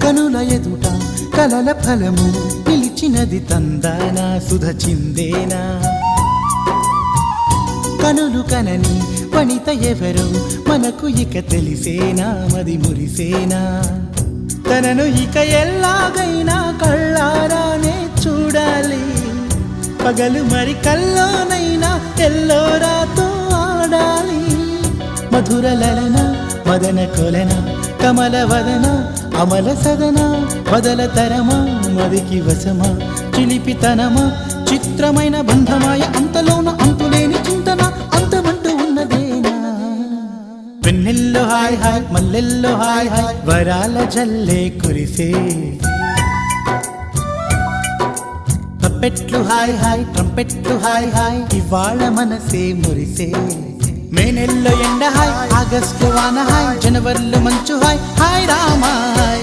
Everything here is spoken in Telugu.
కనుల ఎదుట కలల ఫలము నిలిచినది తందానా సుధ చిందేనా కనులు కనని వనిత ఎవరు మనకు ఇక తెలిసేనా మది మురిసేనా తనను ఇక ఎల్లాగైనా కళ్ళారానే చూడాలి పగలు మరి కల్లోనైనా ఎల్లోరాతో ఆడాలి మధుర లలన మదన కొలన కమల వదన అమల సదన వదల తరమా మదికి వశమా చిలిపితనమా చిత్రమైన బంధమాయ అంతలోన అంతులేని చింతన అంతమంటూ ఉన్నదేనా వెన్నెల్లో హాయ్ హాయ్ మల్లెల్లో హాయ్ హాయ్ వరాల జల్లే కురిసే తప్పెట్లు హాయ్ హాయ్ ట్రంపెట్లు హాయ్ హాయ్ ఇవాళ మనసే మురిసే మే నెలలో ఎండ హాయ్ ఆగస్టు వాన హాయ్ జనవరిలో మంచు హాయ్ హాయ్ రామాయ్